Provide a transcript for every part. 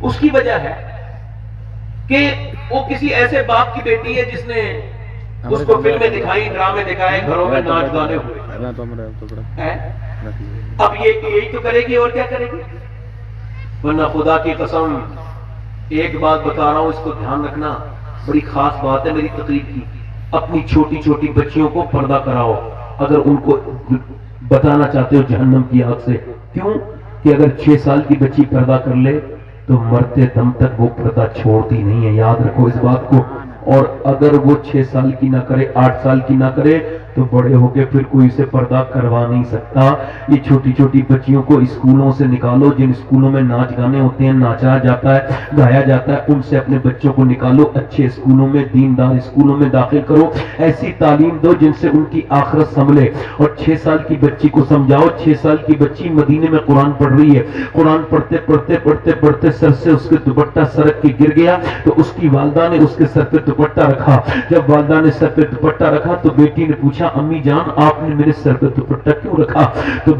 اس کی وجہ ہے کہ وہ کسی ایسے باپ کی بیٹی ہے جس نے اس کو فلمیں دکھائی، ڈرامے دکھائے، گھروں میں ناچ گانے ہوئے. اب یہ یہی تو کرے گی اور کیا کرے گی؟ ورنہ خدا کی قسم ایک بات بتا رہا ہوں، اس کو دھیان رکھنا، بڑی خاص بات ہے میری تقریر کی. اپنی چھوٹی چھوٹی بچیوں کو پردہ کراؤ اگر ان کو بتانا چاہتے ہو جہنم کی آگ سے. کیوں کہ اگر 6 سال کی بچی پردہ کر لے تو مرتے دم تک وہ پردہ چھوڑتی نہیں ہے، یاد رکھو اس بات کو. اور اگر وہ 6 سال کی نہ کرے، 8 سال کی نہ کرے تو بڑے ہو کے پھر کوئی اسے پردہ کروا نہیں سکتا. یہ چھوٹی چھوٹی بچیوں کو اسکولوں سے نکالو، جن اسکولوں میں ناچ گانے ہوتے ہیں، ناچا جاتا ہے، گایا جاتا ہے، ان سے اپنے بچوں کو نکالو، اچھے اسکولوں میں، دیندار اسکولوں میں داخل کرو، ایسی تعلیم دو جن سے ان کی آخرت سنبھلے. اور 6 سال کی بچی کو سمجھاؤ، 6 سال کی بچی مدینے میں قرآن پڑھ رہی ہے، قرآن پڑھتے پڑھتے پڑھتے پڑھتے سر سے اس کے دوپٹہ سرک کے گر گیا تو اس کی والدہ نے اس کے سر پہ دوپٹہ رکھا. جب والدہ نے سر پہ دوپٹہ رکھا تو بیٹی نے پوچھا امی جان آپ نے میرے سر پہ دوپٹہ کیوں رکھا؟ تو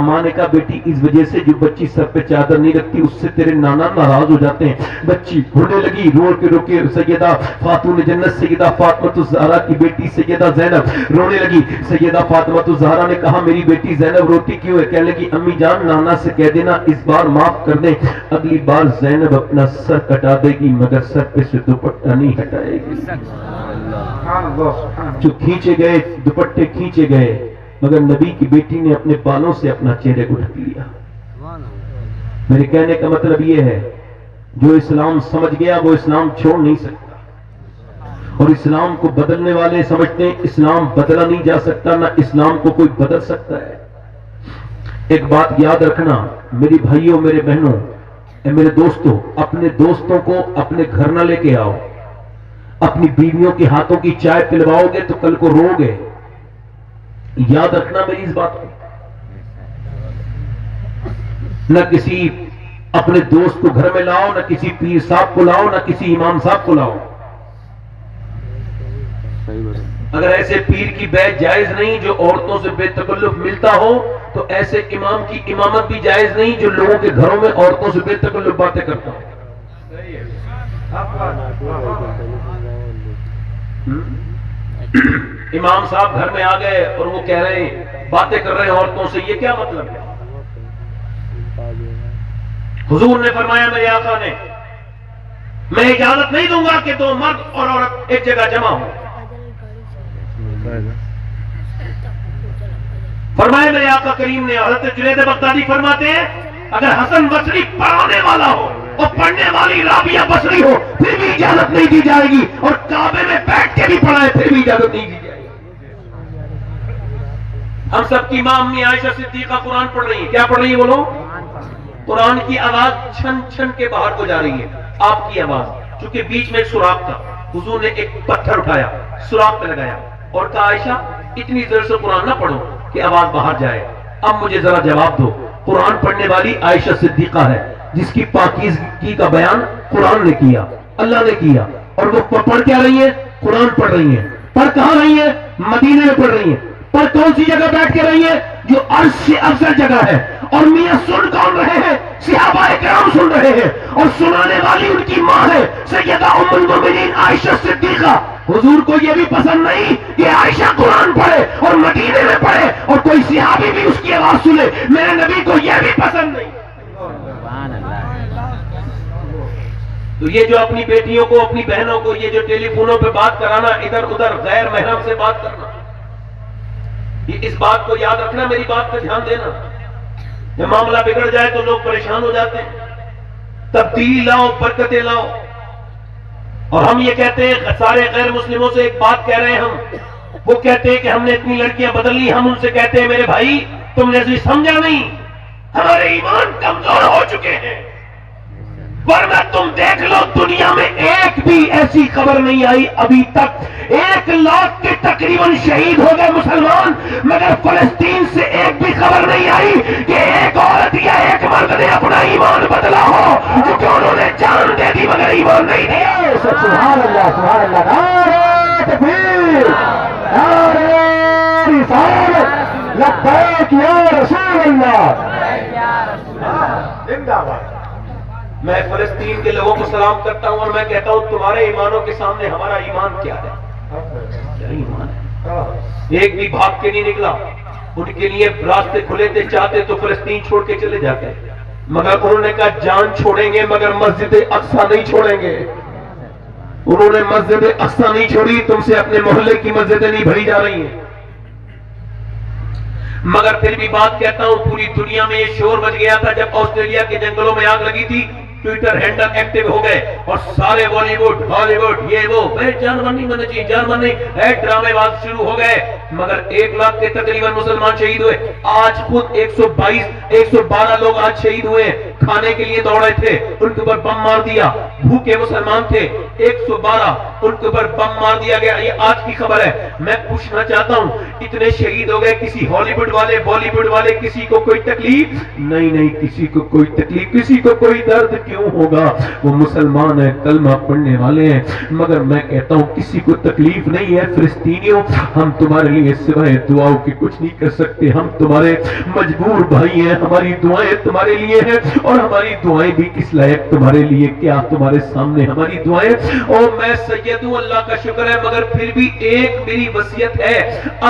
ماں نے کہا بیٹی اس وجہ سے جو بچی سر پہ چادر نہیں رکھتی اس سے تیرے نانا ناراض ہو جاتے ہیں. بچی رونے لگی، رو کے رو کے سیدہ خاتون جنت سیدہ فاطمہ الزہرا کی بیٹی سیدہ زینب رونے لگی. سیدہ فاطمہ الزہرا نے کہا میری بیٹی زینب روتی کیوں ہے؟ کہنے لگی امی جان نانا سے کہہ دینا اس بار معاف کر دیں، اگلی بار زینب اپنا سر کٹا دے گی مگر سر پہ سے دوپٹہ نہیں ہٹائے گی. جو کھینچے گئے دوپٹے کھینچے گئے مگر نبی کی بیٹی نے اپنے بالوں سے اپنا چہرے کو ڈھک لیا. میرے کہنے کا مطلب یہ ہے جو اسلام سمجھ گیا وہ اسلام چھوڑ نہیں سکتا. اور اسلام کو بدلنے والے سمجھتے ہیں اسلام بدلا نہیں جا سکتا، نہ اسلام کو کوئی بدل سکتا ہے. ایک بات یاد رکھنا میری بھائیوں، میرے بہنوں، میرے دوستوں، اپنے دوستوں کو اپنے گھر نہ لے کے آؤ. اپنی بیویوں کے ہاتھوں کی چائے پلواؤ گے تو کل کو رو گے. یاد رکھنا میری اس بات کو. نہ کسی اپنے دوست کو گھر میں لاؤ، نہ کسی پیر صاحب کو لاؤ، نہ کسی امام صاحب کو لاؤ. اگر ایسے پیر کی بیعت جائز نہیں جو عورتوں سے بے تکلف ملتا ہو تو ایسے امام کی امامت بھی جائز نہیں جو لوگوں کے گھروں میں عورتوں سے بے تکلف باتیں کرتا ہو. امام صاحب گھر میں آ گئے اور وہ کہہ رہے ہیں باتیں کر رہے ہیں عورتوں سے، یہ کیا مطلب ہے؟ حضور نے فرمایا میرے آقا نے میں اجازت نہیں دوں گا کہ 2 مرد اور عورت ایک جگہ جمع ہوں. فرمایا میرے آقا کریم نے. حضرت جنید بغدادی فرماتے ہیں اگر حسن بصری پڑھانے والا ہو اور پڑھنے والی رابعہ بصری ہو پھر بھی اجازت نہیں دی جائے گی، اور کعبے میں بیٹھ کے بھی پڑھائے پھر بھی اجازت نہیں دی جائے گی. ہم سب کی ماں امی عائشہ صدیقہ قرآن پڑھ رہی ہیں. کیا پڑھ رہی ہے بولو؟ قرآن کی آواز چھن چھن کے باہر کو جا رہی ہے. آپ کی آواز چونکہ بیچ میں ایک سوراخ تھا، حضور نے ایک پتھر اٹھایا سوراخ پہ لگایا اور کہا عائشہ اتنی دیر سے قرآن نہ پڑھو کہ آواز باہر جائے. اب مجھے ذرا جواب دو، قرآن پڑھنے والی عائشہ صدیقہ ہے جس کی پاکیزگی کا بیان قرآن نے کیا، اللہ نے کیا، اور وہ پڑھ کیا رہی ہیں؟ قرآن پڑھ رہی ہیں. پڑھ کہاں رہی ہیں؟ مدینے میں پڑھ رہی ہیں. پر کون سی جگہ بیٹھ کے رہی ہیں؟ جو عرش سے افضل جگہ ہے. اور میاں سن کون رہے ہیں؟ صحابہ کرام سن رہے ہیں، اور سنانے والی ان کی ماں ہے سیدہ ام المومنین عائشہ صدیقہ. حضور کو یہ بھی پسند نہیں کہ عائشہ قرآن پڑھے اور مدینے میں پڑھے اور کوئی صحابی بھی اس کی آواز سنے. میرے نبی کو یہ بھی پسند نہیں. تو یہ جو اپنی بیٹیوں کو، اپنی بہنوں کو یہ جو ٹیلی فونوں پہ بات کرانا، ادھر ادھر غیر محرم سے بات کرنا، یہ اس بات کو یاد رکھنا، میری بات پہ دھیان دینا. جب معاملہ بگڑ جائے تو لوگ پریشان ہو جاتے ہیں. تبدیلی لاؤ، برکتیں لاؤ. اور ہم یہ کہتے ہیں سارے غیر مسلموں سے ایک بات کہہ رہے ہیں ہم، وہ کہتے ہیں کہ ہم نے اتنی لڑکیاں بدل لی. ہم ان سے کہتے ہیں میرے بھائی تم نے اسے سمجھا نہیں، ہمارے ایمان کمزور ہو چکے ہیں. ورنہ تم دیکھ لو دنیا میں ایک بھی ایسی خبر نہیں آئی ابھی تک. 1 لاکھ کے تقریباً شہید ہو گئے مسلمان، مگر فلسطین سے ایک بھی خبر نہیں آئی کہ ایک عورت یا ایک مرد نے اپنا ایمان بدلا ہو. کیونکہ انہوں نے جان دے دی مگر ایمان نہیں دیا. سبحان اللہ، سبحان اللہ. نعرہ تکبیر، نعرہ رسالت، لبیک یا رسول اللہ. زندہ باد. میں فلسطین کے لوگوں کو سلام کرتا ہوں اور میں کہتا ہوں تمہارے ایمانوں کے سامنے ہمارا ایمان کیا ہے؟ کیا ایمان ہے؟ ایک بھی بھاگ کے نہیں نکلا. ان کے لیے راستے کھلے تھے، چاہتے تو فلسطین چھوڑ کے چلے جاتے، مگر انہوں نے کہا جان چھوڑیں گے مگر مسجد اقصی نہیں چھوڑیں گے. انہوں نے مسجد اقصی نہیں چھوڑی. تم سے اپنے محلے کی مسجدیں نہیں بھری جا رہی ہیں. مگر پھر بھی بات کہتا ہوں، پوری دنیا میں یہ شور مچ گیا تھا جب آسٹریلیا کے جنگلوں میں آگ لگی تھی. ٹویٹر ہینڈل ایکٹیو ہو گئے اور سارے بالی ووڈ ہالی ووڈ یہ وہ جانور نہیں بننا چاہیے، جانور نہیں، ڈرامے باز شروع ہو گئے. مگر 1 لاکھ کے تقریباً مسلمان شہید ہوئے. آج خود 112 لوگ آج شہید ہوئے. کھانے کے لیے دوڑے تھے، ان کے اوپر بم مار دیا. بھوکے مسلمان تھے 112، ان کے اوپر بم مار دیا گیا. یہ آج کی خبر ہے. میں پوچھنا چاہتا ہوں اتنے شہید ہو گئے، کسی ہالی ووڈ والے بالی ووڈ والے کسی کو کوئی تکلیف نہیں، کسی کو کوئی تکلیف، کسی کو کوئی درد کیوں ہوگا؟ وہ مسلمان ہیں، کلمہ پڑھنے والے ہیں. مگر میں کہتا ہوں کسی کو تکلیف نہیں ہے. فلسطینیوں، ہم تمہارے لیے سوائے دعاؤں کی کچھ نہیں کر سکتے. ہم تمہارے مجبور بھائی ہیں. ہماری دعائیں تمہارے لیے ہیں اور ہماری دعائیں بھی کس لائق تمہارے لیے، کیا تمہارے سامنے ہماری دعائیں. اور میں سید ہوں، اللہ کا شکر ہے، مگر پھر بھی ایک میری وصیت ہے،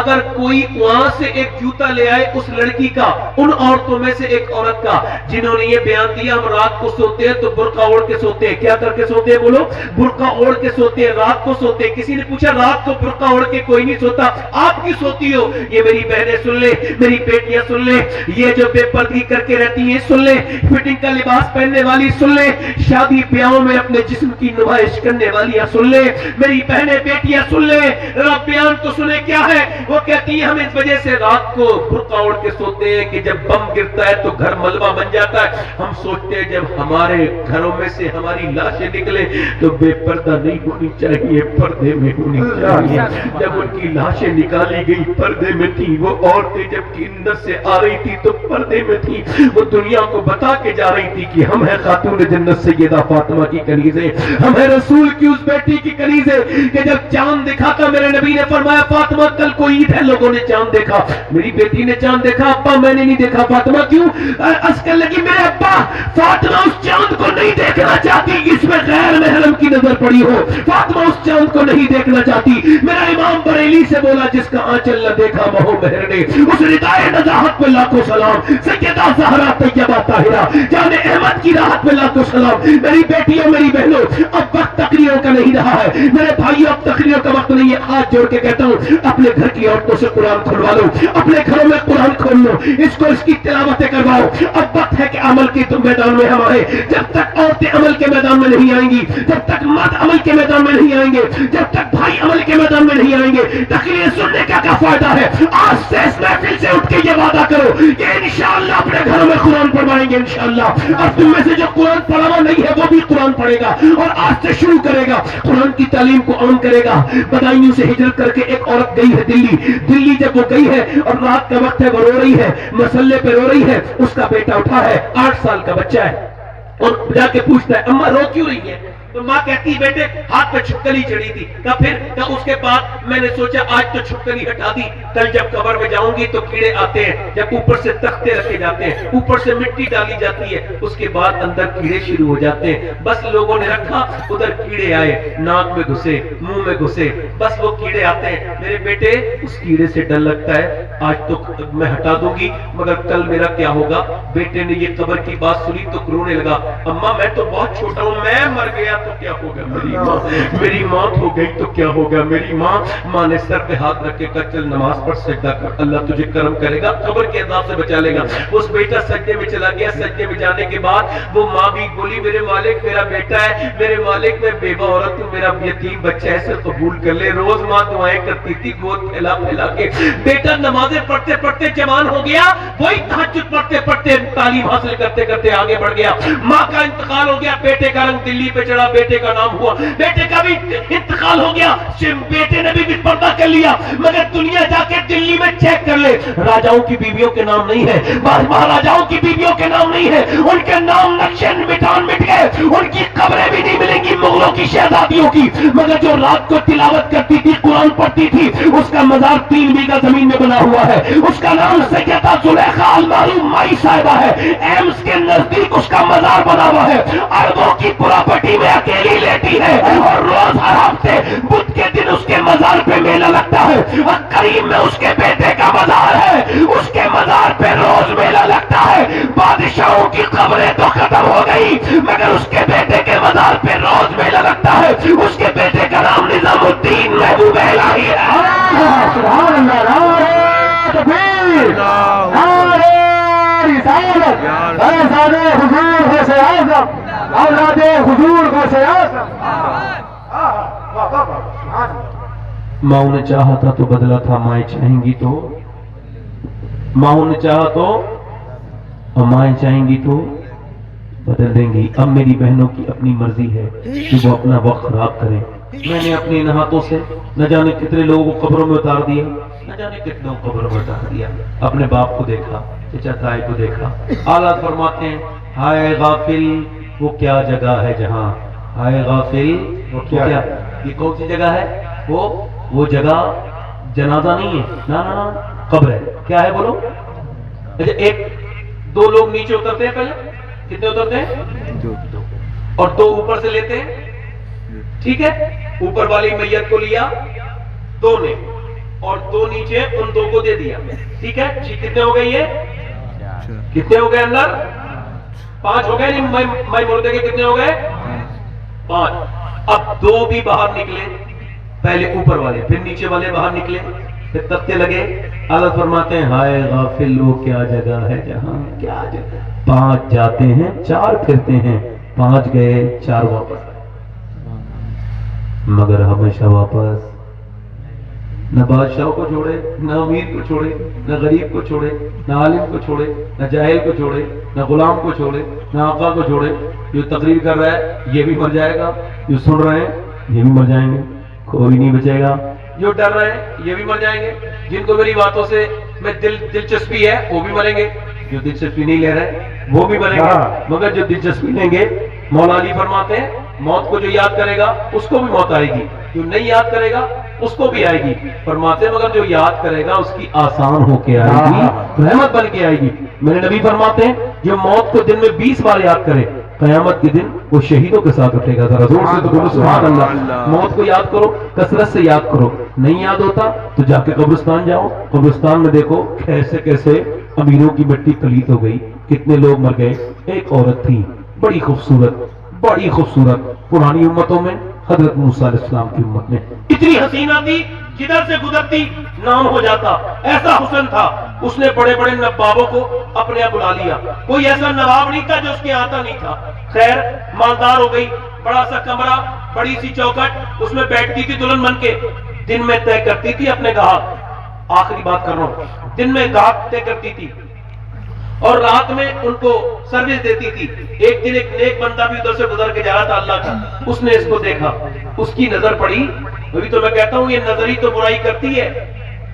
اگر کوئی وہاں سے ایک جوتا لے آئے اس لڑکی کا، ان عورتوں میں سے ایک عورت کا جنہوں نے یہ بیان دیا ہم رات کو سوتے ہیں تو برقع اوڑھ کے سوتے ہیں. کیا کر کے سوتے ہیں؟ بولو. برقع اوڑھ کے سوتے ہیں، رات کو سوتے ہیں. کسی نے پوچھا رات کو برقع اوڑھ کے کوئی نہیں سوتا، آپ کی سوتی ہو. یہ میری بہنیں سن لیں، میری بیٹیاں سن لیں، یہ جو بے پردگی کر کے رہتی ہیں سن لیں، فٹنگ کا لباس پہننے والی سن لیں، شادی بیاہوں میں اپنے جسم کی نمائش کرنے والیاں سن لیں، میری بہنیں بیٹیاں سن لیں. رب بیان تو سنیں کیا ہے. وہ کہتی ہیں ہم اس وجہ سے رات کو برقع اوڑھ کے سوتے ہیں کہ جب بم گرتا ہے تو گھر ملبہ بن جاتا ہے. ہم سوچتے ہیں جب ہمارے گھروں میں سے ہماری لاشیں نکلے تو بے پردہ نہیں ہونی چاہیے، پردے میں ہونی چاہیے. جب ان کی لاشیں نکالی گئی پردے میں تھی. وہ عورتیں جب جنت سے آ رہی تھی تو پردے میں تھی. وہ دنیا کو بتا کے جا رہی تھی کہ ہم ہیں خاتون جنت سیدہ فاطمہ کی کنیزیں، ہم ہیں رسول کی اس بیٹی کی کنیزیں کہ جب چاند دکھا تھا میرے نبی نے فرمایا فاطمہ کل کو عید ہے، لوگوں نے چاند دیکھا. میری بیٹی نے چاند دیکھا، ابا میں نے نہیں دیکھا. فاطمہ کیوں؟ عسکر لگی میرے ابا فاطمہ اس چاند کو نہیں دیکھنا چاہتی، اس میں غیر محرم کی نظر پڑی ہو. فاطمہ اس چاند کو نہیں دیکھنا چاہتی. میرا امام بریلی سے بولا جس کا آنچل نہ دیکھا وہ مہر نے، اس ردائے نزاہت پہ لاکھوں سلام. سیدہ زہرا طیبہ طاہرہ جان احمد کی راحت پہ لاکھوں سلام. میری بیٹیوں میری بہنوں، اب وقت تقریروں کا نہیں رہا ہے میرے بھائیوں، اب تقریروں کا وقت نہیں ہے. ہاتھ جوڑ کے کہتا ہوں اپنے گھر کی عورتوں سے قرآن کھلوا لو، اپنے گھروں میں قرآن کھول لو، اس کو اس کی تلاوتیں کرواؤ. اب وقت ہے کہ عمل کے میدان میں ہم آئے. جب تک عورتیں عمل کے میدان میں نہیں آئیں گی، جب تک مرد عمل کے میدان میں نہیں آئیں گے، جب تک بھائی عمل کے میدان میں نہیں آئیں گے، تقریر سننے کا کیا فائدہ ہے؟ آج سے اس محفل سے اٹھ کے یہ وعدہ کرو کہ انشاءاللہ اپنے گھروں میں قرآن پڑھوائیں گے انشاءاللہ. اور تم میں سے جو قرآن پڑھا ہوا نہیں ہے وہ بھی قرآن پڑھے گا اور آج سے شروع کرے گا، قرآن کی تعلیم کو عام کرے گا. بدائیوں سے ہجرت کر کے ایک عورت گئی ہے دلی جب وہ گئی ہے اور رات کا وقت ہے، وہ رو رہی ہے، مسلے پہ رو رہی ہے. اس کا بیٹا اٹھا ہے، 8 سال کا بچہ ہے، اور جا کے پوچھتا ہے اماں رو کیوں رہی ہے؟ تو ماں کہتی بیٹے ہاتھ پہ چھپکلی چڑھی تھی. کہا پھر؟ کہا اس کے بعد میں نے سوچا آج تو چھپکلی ہٹا دی، کل جب قبر میں جاؤں گی تو کیڑے آتے ہیں، جب اوپر سے تختے رکھے جاتے ہیں، اوپر سے مٹی ڈالی جاتی ہے، اس کے بعد اندر کیڑے شروع ہو جاتے ہیں. بس لوگوں نے رکھا، ادھر کیڑے آئے، ناک میں گھسے، منہ میں گھسے، بس وہ کیڑے آتے ہیں. میرے بیٹے اس کیڑے سے ڈر لگتا ہے، آج تو میں ہٹا دوں گی مگر کل میرا کیا ہوگا؟ بیٹے نے یہ قبر کی بات سنی تو رونے لگا. اماں میں تو بہت چھوٹا ہوں، میں مر گیا تو کیا ہوگا؟ میری موت ہو گئی تو کیا ہوگا؟ میری ماں نے سر پہ ہاتھ رکھ کے کہا چل نماز پڑھ، سجدہ کر، اللہ تجھے کرم کرے گا، قبر کے عذاب سے بچا لے گا. اس بیٹا سجدے میں چلا گیا. سجدے میں جانے کے بعد وہ ماں بھی بولی میرے مالک میرا بیٹا ہے، میرے مالک میں بیوہ عورت ہوں، میرا یتیم بچہ ہے، اسے قبول کر لے. روز ماں دعائیں کرتی تھی گود پھیلا پھیلا کے. بیٹا نمازیں پڑھتے پڑھتے جوان ہو گیا، وہی تہجد پڑھتے پڑھتے تعلیم حاصل کرتے کرتے آگے بڑھ گیا. ماں کا انتقال ہو گیا، بیٹے کا رنگ دلی پہ چڑھا، بیٹے کا نام ہوا، بیٹے کا بھی انتقال ہو گیا، بیٹے نے بھی پردہ کر لیا. مگر دنیا جا کے دلی میں چیک کر لے، راجاؤں کی بیویوں کے نام نہیں ہے، مہاراجاؤں کی بیویوں کے نام نہیں ہے، ان کے نام نقشے مٹان مٹ گئے، ان کی قبریں بھی نہیں ملیں گی. مغلوں کی شہزادی شادیوں کی، مگر جو رات کو تلاوت کرتی تھی، قرآن پڑھتی تھی، اس کا مزار 3 بیگھہ زمین میں بنا ہوا ہے. اس کا نام سیدہ زلیخا المعروف مائی صاحبہ ہے. ایمس کے نزدیک اس کا مزار بنا ہوا ہے. اربوں کی پراپرٹی میں اکیلی لیٹی ہے اور روز ہر ہفتے بدھ کے دن اس کے مزار پہ میلہ لگتا ہے. اور کریم میں اس کے بیٹے کا مزار ہے، اس کے مزار پہ روز میلہ لگتا ہے. بادشاہوں کی قبریں تو ختم ہو گئی مگر اس کے بیٹے کے مزار پہ روز میلہ لگتا ہے. اس کے بیٹے کا نام نظام الدین محبوب الہی ہے. سبحان اللہ. نعرہ تکبیر، نعرہ رسالت، فرزاد حضور غوث اعظم، اولاد حضور غوث اعظم. ماؤں نے چاہا تھا تو بدلا تھا، مائیں چاہیں گی تو، ماؤں نے چاہا تو اور مائیں چاہیں گی تو بدل دیں گی. اب میری بہنوں کی اپنی مرضی ہے کہ وہ اپنا وقت خراب کریں. میں نے اپنے ان ہاتھوں سے نہ جانے کتنے لوگوں کو قبروں میں اتار دیا، نہ جانے کتنے کو قبروں میں اتار دیا. اپنے باپ کو دیکھا، چچا تائی کو دیکھا. آلات فرماتے ہیں ہائے غافل وہ کیا جگہ ہے جہاں، ہائے غافل وہ کیا، یہ کون سی جگہ ہے؟ وہ جگہ جنازہ نہیں ہے، نا قبر ہے. کیا ہے بولو؟ اچھا، 1-2 لوگ نیچے اترتے ہیں، پہلے کتنے اترتے ہیں؟ اور 2 اوپر سے لیتے ہیں. ٹھیک ہے، اوپر والی میت کو لیا 2 نے اور 2 نیچے ان 2 کو دے دیا. ٹھیک ہے، کتنے ہو گئے؟ یہ کتنے ہو گئے؟ اندر 5 ہو گئے. نہیں، میں مردے کے کتنے ہو گئے؟ 5. اب 2 بھی باہر نکلے، پہلے اوپر والے پھر نیچے والے باہر نکلے، پھر تختے لگے. اللہ فرماتے ہیں ہائے غافل وہ کیا جگہ ہے جہاں، کیا جگہ. 5 جاتے ہیں 4 پھرتے ہیں، 5 گئے 4 واپس، مگر ہمیشہ واپس. نہ بادشاہ کو چھوڑے، نہ امیر کو چھوڑے، نہ غریب کو چھوڑے، نہ عالم کو چھوڑے، نہ جاہل کو چھوڑے، نہ غلام کو چھوڑے، نہ آقا کو چھوڑے. جو تقریر کر رہا ہے یہ بھی مر جائے گا، جو سن رہے ہیں یہ بھی مر جائیں گے، کوئی نہیں بچے گا. جو ڈر رہے ہیں یہ بھی مر جائیں گے، جن کو میری باتوں سے میں دلچسپی ہے وہ بھی مریں گے، جو دلچسپی نہیں لے رہے وہ بھی مریں گے. مگر جو دلچسپی لیں گے، مولا علی فرماتے ہیں موت کو جو یاد کرے گا اس کو بھی موت آئے گی، جو نہیں یاد کرے گا اس کو بھی آئے گی. فرماتے ہیں مگر جو یاد کرے گا اس کی آسان ہو کے آئے گی، رحمت بن کے آئے گی. میرے نبی فرماتے ہیں جو موت کو دن میں 20 بار یاد کرے قیامت کے دن وہ شہیدوں کے ساتھ اٹھے گا. ذرا زور سے تو بولو سبحان اللہ. موت کو یاد کرو، کثرت سے یاد کرو. نہیں یاد ہوتا تو جا کے قبرستان جاؤ، قبرستان میں دیکھو کیسے کیسے امیروں کی مٹی پلیت ہو گئی، کتنے لوگ مر گئے. ایک عورت تھی بڑی خوبصورت پرانی امتوں میں، حضرت موسیٰ علیہ السلام کی امت میں اتنی حسینہ تھی جدھر سے گزرتی نام ہو جاتا، ایسا حسن تھا. اس نے بڑے بڑے نوابوں کو اپنے یہاں بلا لیا. کوئی ایسا نواب نہیں تھا جو اس کے آتا نہیں تھا. خیر مالدار ہو گئی، بڑا سا کمرہ، بڑی سی چوکھٹ، اس میں بیٹھتی تھی دلہن بن کے. دن میں طے کرتی تھی اپنے گاہک، آخری بات کر رہا ہوں، دن میں گاہک طے کرتی تھی اور رات میں ان کو سروس دیتی تھی. ایک دن ایک نیک بندہ بھی ادھر سے گزر کے جا رہا تھا اللہ کا، اس نے اس کو دیکھا، اس کی نظر پڑی. ابھی تو میں کہتا ہوں یہ نظر ہی تو برائی کرتی ہے.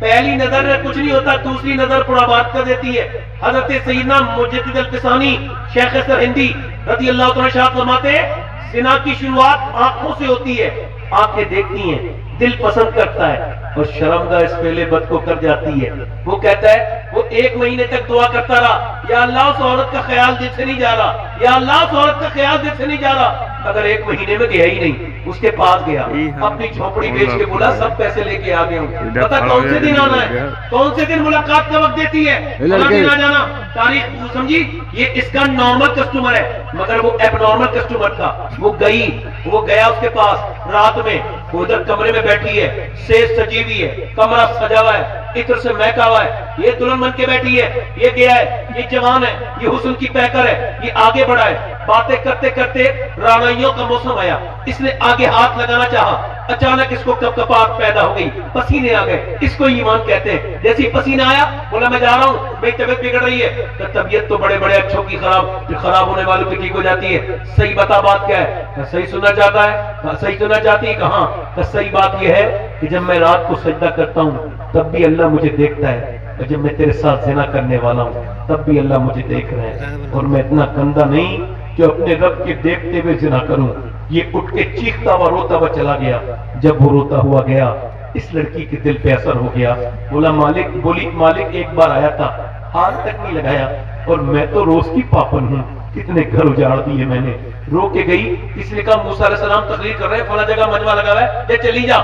پہلی نظر میں کچھ نہیں ہوتا، دوسری نظر پورا بات کر دیتی ہے. حضرت سیدنا مجدد الفسانی شیخ سرہندی رضی اللہ تعالیٰ شاہ فرماتے ہیں زنا کی شروعات آنکھوں سے ہوتی ہے. آنکھیں دیکھتی ہیں، دل پسند کرتا ہے اور شرمگاہ اس پہلے بد کو کر جاتی ہے. وہ کہتا ہے وہ 1 مہینے تک دعا کرتا رہا، یا اللہ اس عورت کا خیال دل سے نہیں جا رہا، یا اللہ اس عورت کا خیال دل سے نہیں جا رہا. اگر 1 مہینے میں گیا ہی نہیں، اس کے پاس گیا، اپنی جھونپڑی بیچ کے بولا سب پیسے لے کے آ گیا ہوں. پتا کون سے دن آنا ہے، کون سے دن ملاقات کا وقت دیتی ہے، دن آ جانا. تاریخ سمجھی، یہ اس کا نارمل کسٹمر ہے مگر وہ ایب نارمل کسٹمر تھا. وہ گیا اس کے پاس رات میں، وہ ادھر کمرے میں بیٹھی ہے، سیج سجی ہوئی ہے، کمرہ سجا ہوا ہے، عطر سے مہکا ہوا ہے. یہ دلہن بن کے بیٹھی ہے، یہ گیا ہے، یہ جوان ہے، یہ حسن کی پیکر ہے، یہ آگے بڑھا ہے. باتیں کرتے کرتے رانائیوں کا موسم آیا، اس نے آگے ہاتھ لگانا چاہا، اچانک اس کو کپکپاہٹ پیدا ہو گئی، پسینے آ گئے. اس کو ایمان کہتے ہیں. جیسے پسینہ آیا بولا میں جا رہا ہوں، میری طبیعت بگڑ رہی ہے. طبیعت تو بڑے بڑے اچھوں کی خراب ہونے والوں کی ٹھیک ہو جاتی ہے. صحیح بتا بات کیا ہے؟ صحیح سننا چاہتا ہے؟ صحیح سننا چاہتی ہے؟ کہاں؟ صحیح بات یہ ہے کہ جب میں رات کو سجدہ کرتا ہوں تب بھی اللہ مجھے دیکھتا ہے، اور جب میں تیرے ساتھ زنا کرنے والا ہوں تب بھی اللہ مجھے دیکھ رہے ہیں. اور میں اتنا گندا نہیں کہ اپنے رب کے دیکھتے ہوئے زنا کروں. یہ اٹھ کے چیختا ہوا روتا ہوا چلا گیا. جب وہ روتا ہوا گیا اس لڑکی کے دل پہ اثر ہو گیا. بولا مالک ایک بار آیا تھا, ہاتھ تک نہیں لگایا, اور میں تو روز کی پاپن ہوں, کتنے گھر اجاڑ دیے میں نے. رو کے گئی. اس نے کہا موسیٰ علیہ السلام تقریر کر رہے ہیں, فلاں جگہ مجمع لگا ہوا ہے, چلی جا,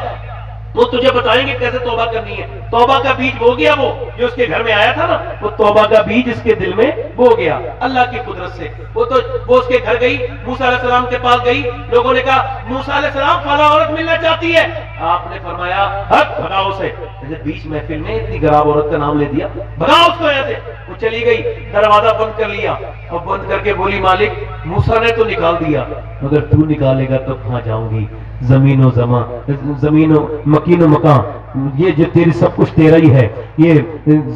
وہ تجھے بتائیں گے کیسے توبہ کرنی ہے. توبہ کا بیج بو گیا, وہ جو اس کے گھر میں آیا تھا نا, وہ توبہ کا بیج اس کے دل میں بو گیا اللہ کی قدرت سے. وہ اس کے گھر گئی, موسیٰ علیہ السلام کے پاس گئی. لوگوں نے کہا موسیٰ علیہ السلام فلاں عورت ملنا چاہتی ہے. آپ نے فرمایا ہٹ, بھگاؤ اسے. بیچ محفل میں اتنی خراب عورت کا نام لے دیا, بھگاؤ اس کو یہاں سے. وہ چلی گئی, دروازہ بند کر لیا, اور بند کر کے بولی مالک موسیٰ نے تو نکال دیا, مگر تو نکالے گا تو کہاں جاؤں گی. زمین و مکین و مکان, یہ جو تیری سب کچھ تیرا ہی ہے. یہ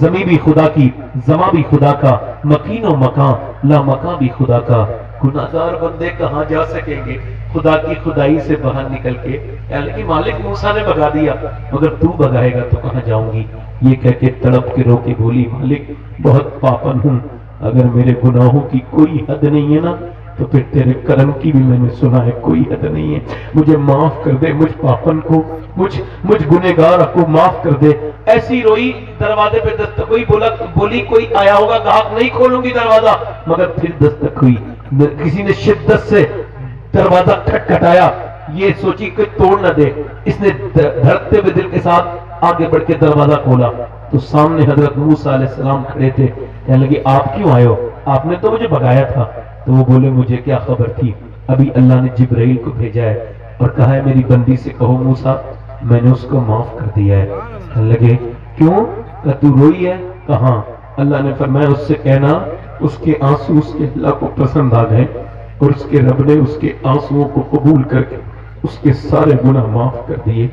زمین بھی خدا کی, زماں بھی خدا کا, مکین و مکان لا مکان بھی خدا کا. گناہگار بندے کہاں جا سکیں گے خدا کی خدائی سے باہر نکل کے. یعنی مالک موسیٰ نے بھگا دیا, مگر تو بھگائے گا تو کہاں جاؤں گی. یہ کہہ کے تڑپ کے رو کے بولی مالک بہت پاپن ہوں, اگر میرے گناہوں کی کوئی حد نہیں ہے نا, تو پھر تیرے کرم کی بھی میں نے سنا ہے کوئی حد نہیں ہے. مجھے معاف کر دے, مجھ پاپن کو, مجھ گنہگار کو معاف کر دے. ایسی روئی, دروازے پہ دستک ہوئی. بولی کوئی آیا ہوگا گاہک, نہیں کھولوں گی دروازہ. مگر پھر دستک ہوئی, کسی نے شدت سے دروازہ کھٹکھٹایا. یہ سوچی کہ توڑ نہ دے, اس نے دھڑکتے ہوئے دل کے ساتھ آگے بڑھ کے دروازہ کھولا تو سامنے حضرت موسیٰ علیہ السلام کھڑے تھے. کہنے لگے آپ کیوں آئے ہو, آپ نے تو مجھے بھگایا تھا. تو وہ بولے مجھے کیا خبر تھی, ابھی اللہ نے جبرائیل کو بھیجا ہے اور کہا ہے میری بندی سے کہو موسیٰ میں نے اس کو معاف کر دیا ہے. کہنے لگے کیوں, کہ تو روئی ہے. کہاں, اللہ نے فرمایا اس سے کہنا اس کے آنسو اس کے اللہ کو پسند آ گئے, اور اس کے رب نے اس کے آنسوؤں کو قبول کر کے اس کے سارے گناہ معاف کر دیے,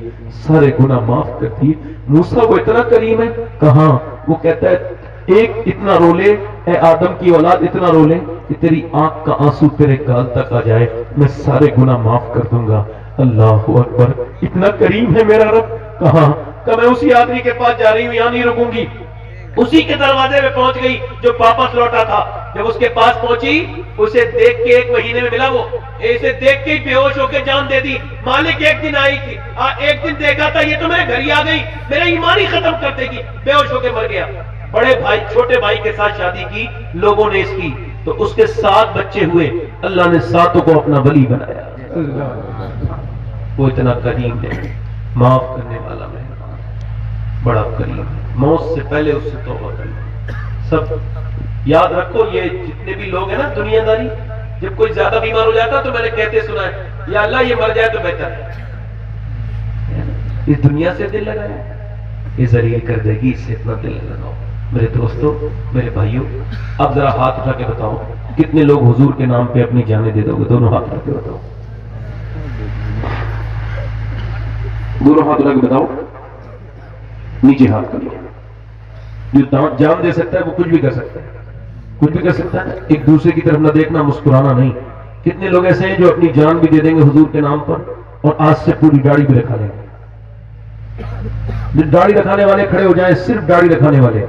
سارے گناہ معاف کر دیے. موسیٰ وہ اتنا کریم ہے. کہاں, وہ کہتا ہے ایک اتنا رو لے اے آدم کی اولاد, اتنا رو لے کہ تیری آنکھ کا آنسو تیرے گال تک آ جائے, میں سارے گناہ معاف کر دوں گا. اللہ اکبر, اتنا کریم ہے میرا رب. کہاں, کہ میں اسی آدمی کے پاس جا رہی ہوں, یہاں نہیں رکوں گی. اسی کے دروازے میں پہنچ گئی جو واپس لوٹا تھا. جب اس کے پاس پہنچی, اسے دیکھ کے 1 مہینے میں ملا, وہ اسے دیکھ کے بے ہوش ہو کے جان دے دی. مالک ایک دن آئی تھی, ایک دن دیکھا تھا, یہ تو میرے گھر ہی آ گئی, میرا ایمان ہی ختم کر دے گی. بے ہوش ہو کے مر گیا. بڑے بھائی چھوٹے بھائی کے ساتھ شادی کی لوگوں نے اس کی, تو اس کے 7 بچے ہوئے. اللہ نے 7 کو اپنا ولی بنایا. وہ اتنا کریم ہے, معاف کرنے والا مہربان, بڑا کریم. موت سے پہلے اس سے توبہ کرنا. سب یاد رکھو, یہ جتنے بھی لوگ ہیں نا دنیا داری, جب کوئی زیادہ بیمار ہو جاتا تو میں نے کہتے سنا ہے یا اللہ یہ مر جائے تو بہتر ہے. اس دنیا سے دل لگایا, یہ ذلیل کر دے گی, اس سے اتنا دل نہ لگاؤ. میرے دوستوں, میرے بھائیوں, اب ذرا ہاتھ اٹھا کے بتاؤ کتنے لوگ حضور کے نام پہ اپنی جانیں دے دو گے. دونوں ہاتھ اٹھا کے بتاؤ, دونوں ہاتھ اٹھا کے بتاؤ, نیچے ہاتھ کر لو. جو جان دے سکتا ہے وہ کچھ بھی کر سکتا ہے, کچھ بھی کر سکتا ہے. ایک دوسرے کی طرف نہ دیکھنا, مسکرانا نہیں. کتنے لوگ ایسے ہیں جو اپنی جان بھی دے دیں گے حضور کے نام پر, اور آج سے پوری داڑھی بھی رکھا لیں گے. داڑھی رکھانے والے کھڑے ہو جائیں, صرف داڑھی رکھانے والے,